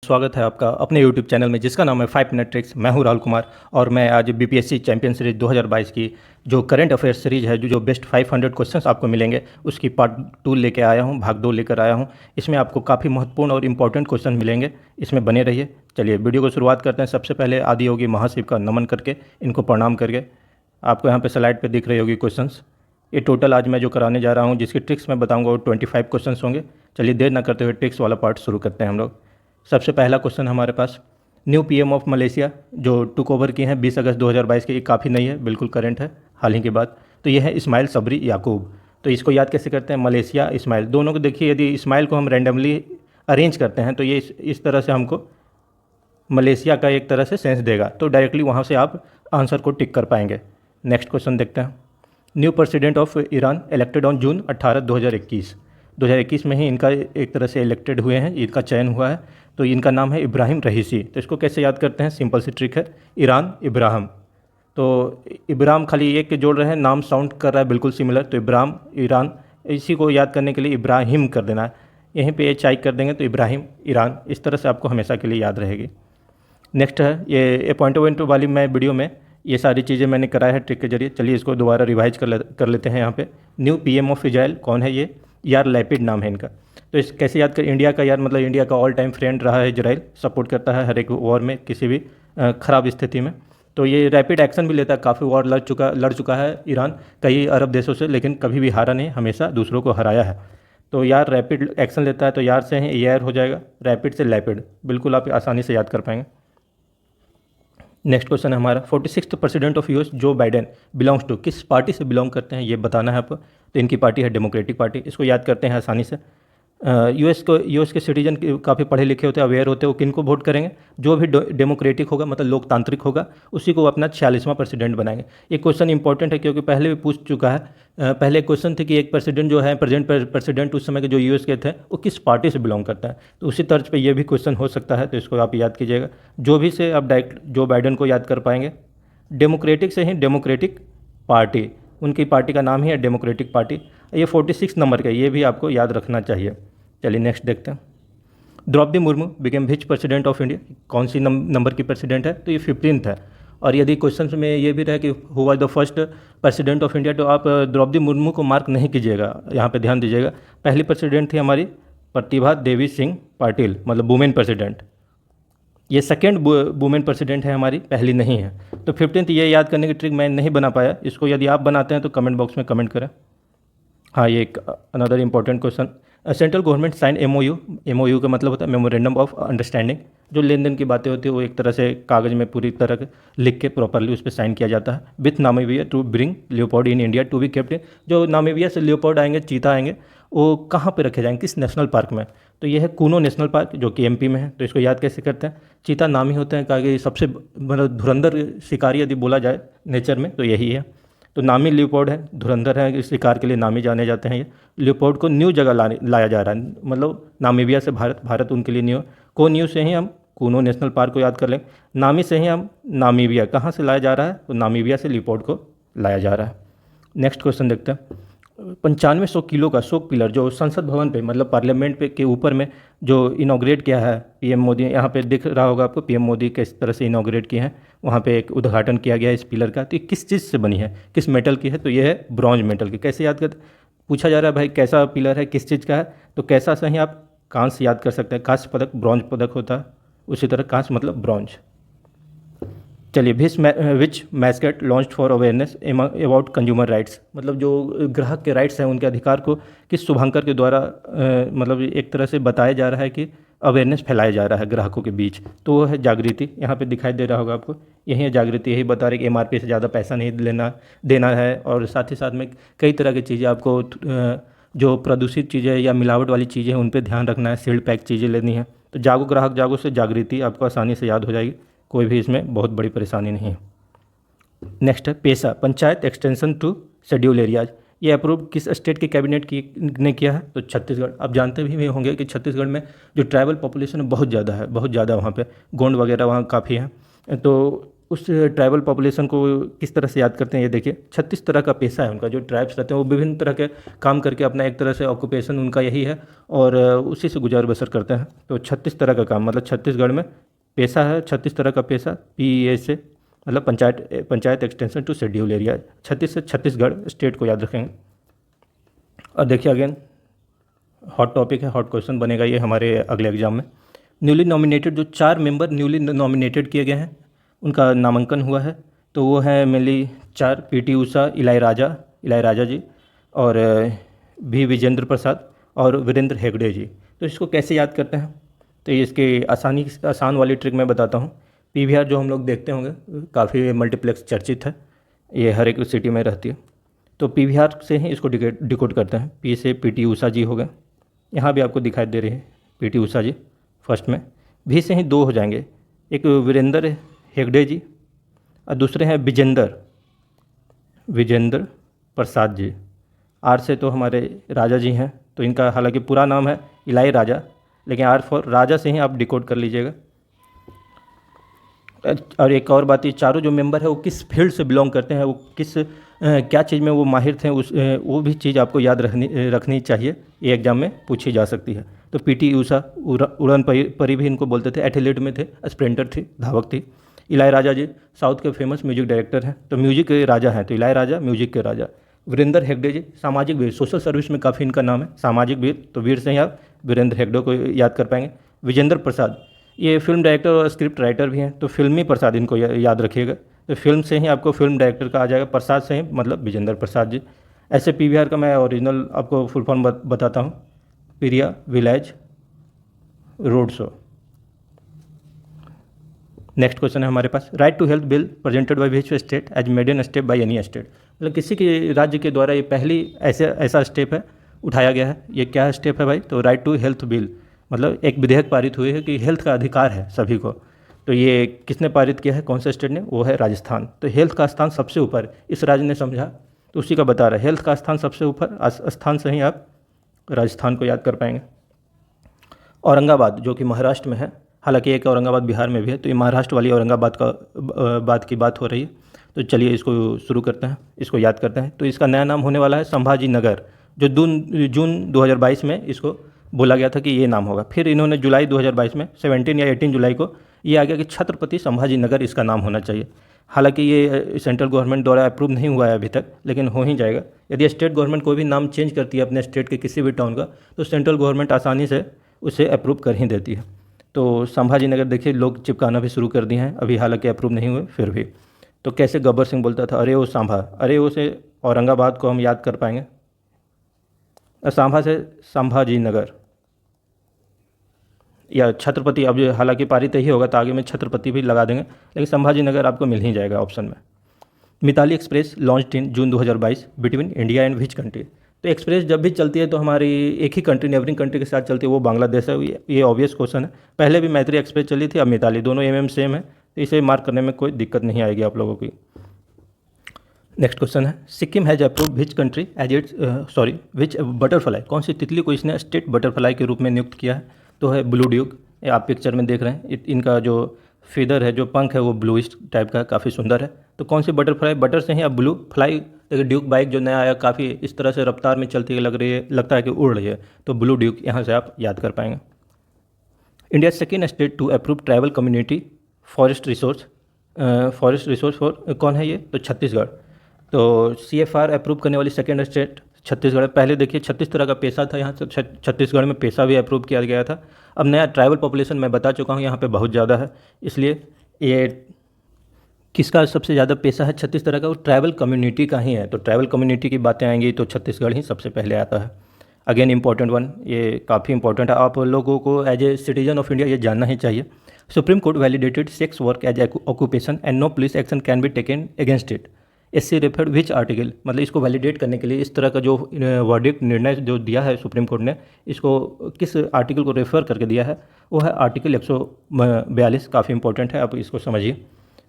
स्वागत है आपका अपने YouTube चैनल में जिसका नाम है 5 मिनट ट्रिक्स। मैं हूं राहुल कुमार और मैं आज बीपीएससी चैंपियन सीरीज 2022 की जो करंट अफेयर्स सीरीज है जो बेस्ट 500 क्वेश्चंस आपको मिलेंगे उसकी पार्ट 2 लेकर आया हूं, भाग 2 लेकर आया हूं। इसमें आपको काफ़ी महत्वपूर्ण और इंपॉर्टेंट क्वेश्चन मिलेंगे, इसमें बने रहिए। चलिए वीडियो को शुरुआत करते हैं। सबसे पहले आदि योगी महाशिव का नमन करके इनको प्रणाम करके आपको यहाँ पर स्लाइड पर दिख रही होगी क्वेश्चन। ये टोटल आज मैं जो कराने जा रहा हूँ जिसकी ट्रिक्स मैं बताऊँगा वो 25 क्वेश्चन होंगे। चलिए देर ना करते हुए ट्रिक्स वाला पार्ट शुरू करते हैं हम लोग। सबसे पहला क्वेश्चन हमारे पास, न्यू पीएम ऑफ मलेशिया जो टुक ओवर की हैं 20 अगस्त 2022 के, ये काफ़ी नई है, बिल्कुल करंट है, हाल ही की बात। तो ये है इस्माइल सबरी याकूब। तो इसको याद कैसे करते हैं, मलेशिया इस्माइल, दोनों को देखिए, यदि इस्माइल को हम रैंडमली अरेंज करते हैं तो ये इस तरह से हमको मलेशिया का एक तरह से सेंस देगा, तो डायरेक्टली वहाँ से आप आंसर को टिक कर पाएंगे। नेक्स्ट क्वेश्चन देखते हैं, new president of Iran elected on June 18 2021 में ही इनका एक तरह से इलेक्टेड हुए हैं, इनका चयन हुआ है। तो इनका नाम है इब्राहिम रहीसी। तो इसको कैसे याद करते हैं, सिंपल सी ट्रिक है, ईरान इब्राहिम। तो इब्राहिम खाली एक के जोड़ रहे हैं, नाम साउंड कर रहा है बिल्कुल सिमिलर, तो इब्राहिम ईरान, इसी को याद करने के लिए इब्राहिम कर देना है, यहीं पे एच आई कर देंगे तो इब्राहिम ईरान, इस तरह से आपको हमेशा के लिए याद रहेगी। नेक्स्ट है ये पॉइंट वाली मैं वीडियो में ये सारी चीज़ें मैंने कराया है ट्रिक के जरिए। चलिए इसको दोबारा रिवाइज कर लेते हैं। यहाँ पे न्यू पीएम ऑफ इजराइल कौन है, ये यार लैपिड नाम है इनका। तो इस कैसे याद कर, इंडिया का यार मतलब इंडिया का ऑल टाइम फ्रेंड रहा है इजराइल, सपोर्ट करता है हर एक वॉर में, किसी भी ख़राब स्थिति में। तो ये रैपिड एक्शन भी लेता है, काफ़ी वॉर लड़ चुका है ईरान कई अरब देशों से, लेकिन कभी भी हारा नहीं, हमेशा दूसरों को हराया है। तो यार रैपिड एक्शन लेता है, तो यार से ही यार हो जाएगा, रैपिड से लैपिड, बिल्कुल आप आसानी से याद कर पाएंगे। नेक्स्ट क्वेश्चन है हमारा, 46th president of US Joe Biden belongs to, किस पार्टी से बिलोंग करते हैं ये बताना है आपको। तो इनकी पार्टी है डेमोक्रेटिक पार्टी, इसको याद करते हैं आसानी से। यूएस के सिटीजन काफ़ी पढ़े लिखे होते हैं, अवेयर होते हैं, वो किन को वोट करेंगे, जो भी डेमोक्रेटिक होगा मतलब लोकतांत्रिक होगा उसी को वो अपना 46वां प्रेसिडेंट बनाएंगे। ये क्वेश्चन इंपॉर्टेंट है क्योंकि पहले भी पूछ चुका है। पहले क्वेश्चन थे कि एक प्रेसिडेंट जो है प्रेजेंट प्रेसिडेंट उस समय के जो यूएस के थे वो किस पार्टी से बिलोंग करता है, तो उसी तर्ज पे ये भी क्वेश्चन हो सकता है, तो इसको आप याद कीजिएगा। जो भी से आप डायरेक्ट जो बाइडेन को याद कर पाएंगे, डेमोक्रेटिक से ही डेमोक्रेटिक पार्टी, उनकी पार्टी का नाम ही है डेमोक्रेटिक पार्टी। ये 46 नंबर का, ये भी आपको याद रखना चाहिए। चलिए नेक्स्ट देखते हैं, Draupadi Murmu became which president of India, कौन सी नंबर की प्रेसिडेंट है, तो ये 15th है। और यदि क्वेश्चन में ये भी रहे कि who was the first president of India, तो आप द्रौपदी मुर्मू को मार्क नहीं कीजिएगा, यहाँ पे ध्यान दीजिएगा। पहली प्रेसिडेंट थी हमारी प्रतिभा देवी सिंह पाटिल, मतलब वुमेन प्रेसिडेंट। ये सेकेंड वुमेन प्रेसिडेंट है हमारी, पहली नहीं है। तो 15th ये याद करने की ट्रिक मैं नहीं बना पाया, इसको यदि आप बनाते हैं तो कमेंट बॉक्स में कमेंट करें। हाँ, ये एक another important question, central government sign MOU का मतलब होता है मेमोरेंडम ऑफ अंडरस्टैंडिंग। जो लेन देन की बातें होती है वो एक तरह से कागज़ में पूरी तरह लिख के प्रॉपरली उस पर साइन किया जाता है। With Namibia to bring leopard in India to be kept in, जो नामीबिया से लियोपोर्ड आएंगे, चीता आएंगे, वो कहाँ पे रखे जाएंगे, किस नेशनल पार्क में, तो ये है कूनो नेशनल पार्क जो कि एमपी में है। तो इसको याद कैसे करते हैं, चीता नाम ही होते हैं, कहा कि सबसे मतलब धुरंधर शिकारी यदि बोला जाए नेचर में तो यही है। तो नामी लियोपोर्ड है, धुरंधर है, शिकार के लिए नामी जाने जाते हैं। ये लियोपोर्ड को न्यू जगह लाया जा रहा है, मतलब नामीबिया से भारत उनके लिए न्यू, को न्यू से ही हम कूनो नेशनल पार्क को याद कर लें, नामी से ही हम नामीबिया, कहाँ से लाया जा रहा है, तो नामीबिया से लियोपोर्ड को लाया जा रहा है। नेक्स्ट क्वेश्चन देखते हैं, 9500 किलो का शोक पिलर जो संसद भवन पे मतलब पार्लियामेंट पे के ऊपर में जो इनॉग्रेट किया है पीएम मोदी, यहाँ पे दिख रहा होगा आपको पीएम मोदी किस तरह से इनॉग्रेट किए हैं, वहाँ पे एक उद्घाटन किया गया है इस पिलर का। तो ये किस चीज़ से बनी है, किस मेटल की है, तो ये है ब्रॉन्ज मेटल की। कैसे याद करते, पूछा जा रहा है भाई कैसा पिलर है, किस चीज़ का है, तो कैसा से ही आप कांस्य याद कर सकते हैं, कांस्य पदक ब्रॉन्ज पदक होता है, उसी तरह कांस्य मतलब ब्रॉन्ज। चलिए, which mascot launch for awareness about consumer rights, मतलब जो ग्राहक के राइट्स हैं उनके अधिकार को किस शुभांकर के द्वारा मतलब एक तरह से बताया जा रहा है कि अवेयरनेस फैलाया जा रहा है ग्राहकों के बीच, तो वो है जागृति। यहाँ पे दिखाई दे रहा होगा आपको, यही है जागृति, यही बता रही कि एमआरपी से ज़्यादा पैसा नहीं देना है, और साथ ही साथ में कई तरह की चीज़ें आपको जो प्रदूषित चीज़ें या मिलावट वाली चीज़ें हैं उन पर ध्यान रखना है, सील्ड पैक चीज़ें लेनी है। तो जागो ग्राहक जागो से जागृति आपको आसानी से याद हो जाएगी, कोई भी इसमें बहुत बड़ी परेशानी नहीं है। नेक्स्ट है PESA, panchayat extension to schedule areas, ये अप्रूव किस स्टेट के कैबिनेट ने किया है, तो छत्तीसगढ़। आप जानते भी होंगे कि छत्तीसगढ़ में जो ट्राइबल पॉपुलेशन है बहुत ज़्यादा है, बहुत ज़्यादा, वहाँ पे गोंड वगैरह वहाँ काफ़ी है, तो उस ट्राइबल पॉपुलेशन को किस तरह से याद करते हैं ये देखिए। 36 तरह का पेशा है उनका, जो ट्राइब्स रहते हैं वो विभिन्न तरह के काम करके अपना एक तरह से ऑक्यूपेशन उनका यही है और उसी से गुजार बसर करते हैं। तो 36 तरह का काम, मतलब छत्तीसगढ़ में पेशा है 36 तरह का पेशा। PEA से मतलब panchayat extension to schedule area. 36 से छत्तीसगढ़ स्टेट को याद रखेंगे। और देखिए अगेन हॉट टॉपिक है, हॉट क्वेश्चन बनेगा ये हमारे अगले एग्जाम में। न्यूली नॉमिनेटेड, जो 4 मेंबर न्यूली नॉमिनेटेड किए गए हैं उनका नामांकन हुआ है, तो वो है मेनली 4, PT ऊषा, इलाईराजा जी और V विजेंद्र प्रसाद और वीरेंद्र हेगड़े जी। तो इसको कैसे याद करते हैं, तो इसके आसान वाली ट्रिक मैं बताता हूँ। PVR जो हम लोग देखते होंगे काफ़ी मल्टीप्लेक्स चर्चित है, ये हर एक सिटी में रहती है। तो PVR से ही इसको डिकोड करते हैं। P से PT ऊषा जी हो गए, यहाँ भी आपको दिखाई दे रही है PT ऊषा जी फर्स्ट में। V से ही 2 हो जाएंगे, एक वीरेंद्र हेगड़े जी और दूसरे हैं विजेंद्र प्रसाद जी। R से तो हमारे राजा जी हैं, तो इनका हालांकि पूरा नाम है इलाईराजा, लेकिन R फॉर राजा से ही आप डिकोड कर लीजिएगा। और एक और बात, ये चारों जो मेंबर है वो किस फील्ड से बिलोंग करते हैं, वो किस क्या चीज़ में वो माहिर थे, वो भी चीज़ आपको याद रखनी चाहिए, ये एग्जाम में पूछी जा सकती है। तो PT ऊषा उड़न परी भी इनको बोलते थे, एथलीट में थे, स्प्रिंटर थी, धावक थी। इलाईराजा जी साउथ के फेमस म्यूजिक डायरेक्टर हैं, तो म्यूजिक के राजा हैं, तो इलाईराजा म्यूजिक के राजा। वीरेंद्र हेगड़े जी सामाजिक वीर, सोशल सर्विस में काफ़ी इनका नाम है, सामाजिक वीर, तो वीर से ही आप वीरेंद्र हेगड़े को याद कर पाएंगे। विजेंद्र प्रसाद ये फिल्म डायरेक्टर और स्क्रिप्ट राइटर भी हैं, तो फिल्मी प्रसाद इनको याद रखिएगा, तो फिल्म से ही आपको फिल्म डायरेक्टर का आ जाएगा, प्रसाद से ही मतलब विजेंद्र प्रसाद जी। ऐसे PVR का मैं ओरिजिनल आपको फुल फॉर्म बताता हूँ, Periya village road show. Next question है हमारे पास, right to health bill presented by which state as maiden step by any state. मतलब किसी के राज्य के द्वारा ये पहली ऐसा स्टेप है उठाया गया है, ये क्या स्टेप है भाई, तो राइट टू हेल्थ बिल, मतलब एक विधेयक पारित हुई है कि हेल्थ का अधिकार है सभी को। तो ये किसने पारित किया है, कौन से स्टेट ने, वो है राजस्थान। तो हेल्थ का स्थान सबसे ऊपर इस राज्य ने समझा, तो उसी का बता रहा है, हेल्थ का स्थान सबसे ऊपर, स्थान से ही आप राजस्थान को याद कर पाएंगे। औरंगाबाद जो कि महाराष्ट्र में है, हालांकि एक औरंगाबाद बिहार में भी है, तो ये महाराष्ट्र वाली औरंगाबाद की बात हो रही है। तो चलिए इसको शुरू करते हैं, इसको याद करते हैं। तो इसका नया नाम होने वाला है संभाजी नगर, जो जून 2022 में इसको बोला गया था कि ये नाम होगा। फिर इन्होंने जुलाई 2022 में 17 या 18 जुलाई को ये आ गया कि छत्रपति संभाजी नगर इसका नाम होना चाहिए। हालांकि ये सेंट्रल गवर्नमेंट द्वारा अप्रूव नहीं हुआ है अभी तक, लेकिन हो ही जाएगा। यदि स्टेट गवर्नमेंट कोई भी नाम चेंज करती है अपने स्टेट के किसी भी टाउन का, तो सेंट्रल गवर्नमेंट आसानी से उसे अप्रूव कर ही देती है। तो संभाजी नगर देखिए लोग चिपकाना भी शुरू कर दिए हैं अभी, हालांकि अप्रूव नहीं हुए फिर भी। तो कैसे गब्बर सिंह बोलता था, अरे वो सांभा, अरे वो से औरंगाबाद को हम याद कर पाएंगे, सांभा से संभाजी नगर या छत्रपति। अब हालांकि पारित ही होगा तो आगे में छत्रपति भी लगा देंगे, लेकिन संभाजी नगर आपको मिल ही जाएगा ऑप्शन में। Mitali express launched in June 2022 between India and which country. तो एक्सप्रेस जब भी चलती है तो हमारी एक ही कंट्री, नेबरिंग कंट्री के साथ चलती है, वो बांग्लादेश है। ये ऑब्वियस क्वेश्चन है। पहले भी मैत्री एक्सप्रेस चली थी, अब मिताली, दोनों सेम है, तो इसे मार्क करने में कोई दिक्कत नहीं आएगी आप लोगों की। नेक्स्ट क्वेश्चन है, Sikkim has approve which country as which butterfly, कौन सी तितली को इसने स्टेट बटरफ्लाई के रूप में नियुक्त किया है, तो है ब्लू ड्यूक। ये आप पिक्चर में देख रहे हैं, इनका जो फीदर है, जो पंख है, वो ब्लूइश टाइप का काफ़ी सुंदर है। तो कौन सी बटरफ्लाई, बटर से ही अब ब्लू फ्लाई। ड्यूक बाइक जो नया आया काफ़ी इस तरह से रफ्तार में चलती है, लगता है कि उड़ रही है, तो ब्लू ड्यूक यहाँ से आप याद कर पाएंगे। India second state to approve tribal community forest resource for कौन है ये, तो छत्तीसगढ़। तो CFR अप्रूव करने वाली सेकेंड स्टेट छत्तीसगढ़। पहले देखिए 36 तरह का पेशा था, यहाँ छत्तीसगढ़ में पेशा भी अप्रूव किया गया था। अब नया ट्राइबल पॉपुलेशन मैं बता चुका हूँ यहाँ पे बहुत ज़्यादा है, इसलिए ये किसका सबसे ज़्यादा पेशा है 36 तरह का, वो ट्राइबल कम्युनिटी का ही है। तो ट्राइबल कम्युनिटी की बातें आएंगी तो छत्तीसगढ़ ही सबसे पहले आता है। अगेन इंपॉर्टेंट वन, ये काफ़ी इंपॉर्टेंट है, आप लोगों को as a citizen of India ये जानना ही चाहिए। Supreme court validated sex work as occupation and no police action can be taken against it. SC referred which article, मतलब इसको वैलिडेट करने के लिए इस तरह का जो वर्डिक्ट निर्णय जो दिया है सुप्रीम कोर्ट ने, इसको किस आर्टिकल को रेफर करके दिया है, वो है आर्टिकल 142। काफ़ी इंपॉर्टेंट है, आप इसको समझिए।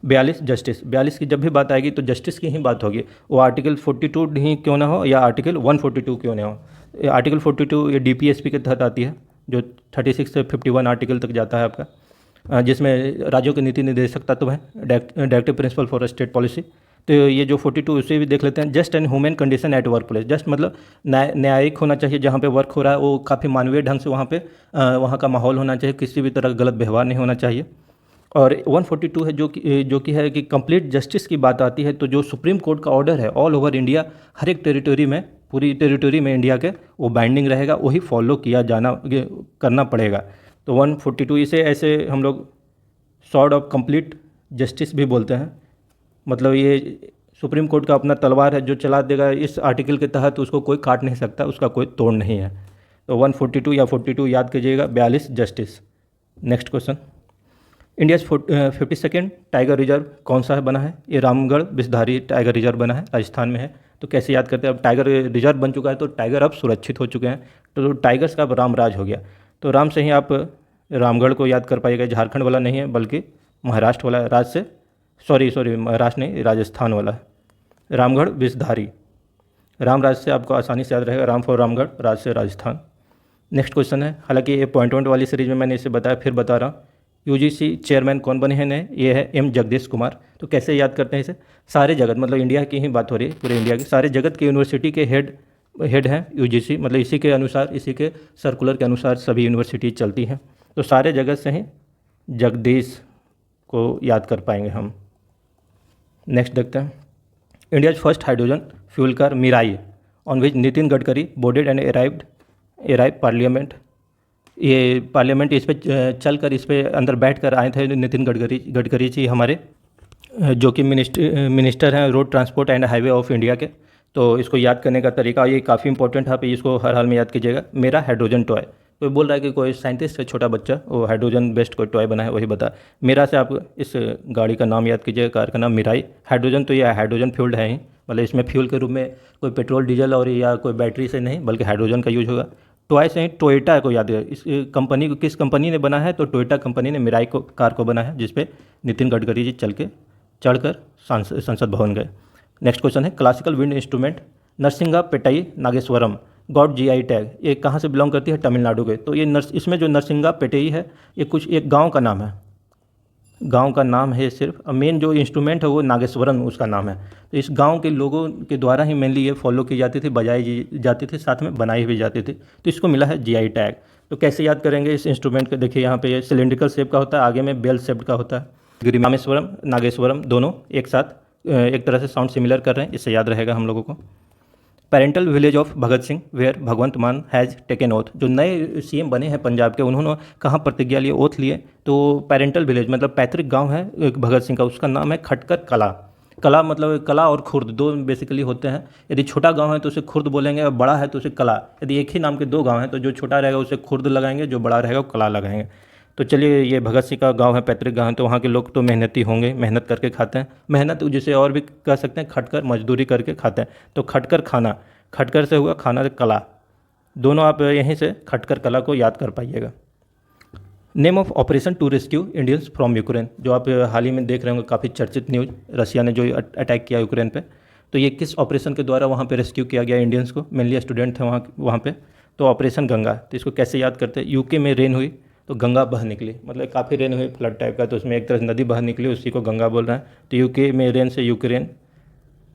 42 जस्टिस, 42 की जब भी बात आएगी तो जस्टिस की ही बात होगी, वो आर्टिकल 42 ही क्यों ना हो या आर्टिकल 142 क्यों ना हो। आर्टिकल 42 ये DPSP के तहत आती है, जो 36 से 51 आर्टिकल तक जाता है आपका। जिसमें राज्यों के नीति निर्देशक तत्व हैं, directive principle for state policy. तो ये जो 42 उसे भी देख लेते हैं। Just and human condition at work place, just मतलब न्यायिक होना चाहिए, जहाँ पे वर्क हो रहा है वो काफ़ी मानवीय ढंग से वहाँ पे वहाँ का माहौल होना चाहिए, किसी भी तरह का गलत व्यवहार नहीं होना चाहिए। और 142 है जो कि है कि कंप्लीट जस्टिस की बात आती है, तो जो सुप्रीम कोर्ट का ऑर्डर है ऑल ओवर इंडिया, हर एक टेरिटरी में, पूरी टेरिटरी में इंडिया के वो बाइंडिंग रहेगा, वही फॉलो किया जाना करना पड़ेगा। तो 142 इसे ऐसे हम लोग सॉर्ड ऑफ कंप्लीट जस्टिस भी बोलते हैं। मतलब ये सुप्रीम कोर्ट का अपना तलवार है, जो चला देगा इस आर्टिकल के तहत उसको कोई काट नहीं सकता, उसका कोई तोड़ नहीं है। तो 142 या 42 याद कीजिएगा, 42 justice. Next question, India's 52nd tiger reserve कौन सा है बना है? ये रामगढ़ बिस्धारी टाइगर रिजर्व बना है, राजस्थान में है। तो कैसे याद करते हैं? अब टाइगर रिजर्व बन चुका है तो टाइगर अब सुरक्षित हो चुके हैं, तो टाइगर्स का अब राम राज हो गया। तो राम से ही आप रामगढ़ को याद कर पाइएगा, झारखंड वाला नहीं है बल्कि महाराष्ट्र वाला राज से, सॉरी महाराष्ट्र नहीं, राजस्थान वाला है। रामगढ़ बिस्धारी, राम राज से आपको आसानी से याद रहेगा, राम फॉर रामगढ़, राज से राजस्थान। नेक्स्ट क्वेश्चन है, हालांकि ये पॉइंट वाली सीरीज में मैंने इसे बताया, फिर बता रहा हूँ। यूजीसी चेयरमैन कौन बने हैं नए? ये है एम जगदीश कुमार। तो कैसे याद करते हैं इसे? सारे जगत, मतलब इंडिया की ही बात हो रही है, पूरे इंडिया की सारे जगत की यूनिवर्सिटी के हेड हैं यूजीसी, मतलब इसी के अनुसार, इसी के सर्कुलर के अनुसार सभी यूनिवर्सिटी चलती हैं। तो सारे जगत से ही जगदीश को याद कर पाएंगे हम। नेक्स्ट देखते हैं, India's first hydrogen fuel car Mirai on which Nitin Gadkari boarded and arrive parliament. ये पार्लियामेंट इस पे चल कर, इस पे अंदर बैठ कर आए थे नितिन गडकरी जी हमारे, जो कि मिनिस्टर हैं road transport and highway of India के। तो इसको याद करने का तरीका ये काफ़ी इंपॉर्टेंट है, आप इसको हर हाल में याद कीजिएगा। मेरा हाइड्रोजन टॉय, कोई बोल रहा है कि कोई साइंटिस्ट है छोटा बच्चा, वो हाइड्रोजन बेस्ड कोई टॉय बना है, वही बता। मेरा से आप इस गाड़ी का नाम याद कीजिएगा, कार का नाम मिराई। हाइड्रोजन तो यह हाइड्रोजन फ्यूल्ड है ही, मतलब इसमें फ्यूल के रूप में कोई पेट्रोल डीजल और या कोई बैटरी से नहीं, बल्कि हाइड्रोजन का यूज होगा। टॉय से ही टोयोटा को याद है, इस कंपनी को किस कंपनी ने बना है? तो टोयोटा कंपनी ने मिराई को कार को बना है, जिसपे नितिन गडकरी जी चढ़कर संसद भवन गए। नेक्स्ट क्वेश्चन है, क्लासिकल विंड इंस्ट्रूमेंट नरसिंगा पेटई नागेश्वरम गॉड जीआई टैग, ये कहाँ से बिलोंग करती है? तमिलनाडु के। तो ये इसमें जो नरसिंगा पेटई है, ये कुछ एक गांव का नाम है, गांव का नाम है सिर्फ। मेन जो इंस्ट्रूमेंट है वो नागेश्वरम उसका नाम है। तो इस गांव के लोगों के द्वारा ही मेनली ये फॉलो की जाती थी, बजाई जाती थी, साथ में बनाई भी जाती थी। तो इसको मिला है जीआई टैग। तो कैसे याद करेंगे इस इंस्ट्रूमेंट को? देखिए यहाँ पे ये सिलेंड्रिकल शेप का होता है, आगे में बेल शेप्ड का होता है। रामेश्वरम नागेश्वरम दोनों एक साथ एक तरह से साउंड सिमिलर कर रहे हैं, इससे याद रहेगा हम लोगों को। Parental village of Bhagat Singh where Bhagwant Mann has taken oath, जो नए सीएम बने हैं पंजाब के, उन्होंने कहाँ प्रतिज्ञा लिए, ओथ लिए? तो पेरेंटल विलेज मतलब पैतृक गांव है एक भगत सिंह का, उसका नाम है खटकर कला। कला मतलब कला और खुर्द दो बेसिकली होते हैं। यदि छोटा गांव है तो उसे खुर्द बोलेंगे, और बड़ा है तो उसे कला। यदि एक ही नाम के दो गांव हैं तो जो छोटा रहेगा उसे खुर्द लगाएंगे, जो बड़ा रहेगा वो कला लगाएंगे। तो चलिए, ये भगत सिंह का गांव है, पैतृक गांव है, तो वहाँ के लोग तो मेहनती होंगे, मेहनत करके खाते हैं। मेहनत जिसे और भी कह सकते हैं, खटकर मजदूरी करके खाते हैं। तो खटकर खाना, खटकर से हुआ, खाना से कला, दोनों आप यहीं से खटकर कला को याद कर पाइएगा। Name of operation to rescue Indians from Ukraine, जो आप हाल ही में देख रहे होंगे, काफ़ी चर्चित न्यूज़, रशिया ने जो अटैक किया यूक्रेन पे। तो ये किस ऑपरेशन के द्वारा वहाँ पे रेस्क्यू किया गया इंडियंस को? मेनली स्टूडेंट थे वहाँ पे। तो ऑपरेशन गंगा। तो इसको कैसे याद करते हैं? यूके में रेन हुई तो गंगा बह निकली, मतलब काफ़ी रेन हुई फ्लड टाइप का, तो उसमें एक तरह से नदी बह निकली, उसी को गंगा बोल रहे हैं। तो यूके में रेन से यूक्रेन,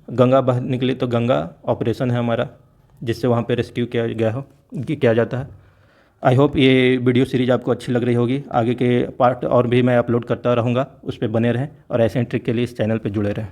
गंगा बह निकली, तो गंगा ऑपरेशन है हमारा, जिससे वहाँ पे रेस्क्यू किया जाता है। आई होप ये वीडियो सीरीज़ आपको अच्छी लग रही होगी। आगे के पार्ट और भी मैं अपलोड करता रहूँगा, उस पर बने रहें और ऐसे ही ट्रिक के लिए इस चैनल पर जुड़े रहें।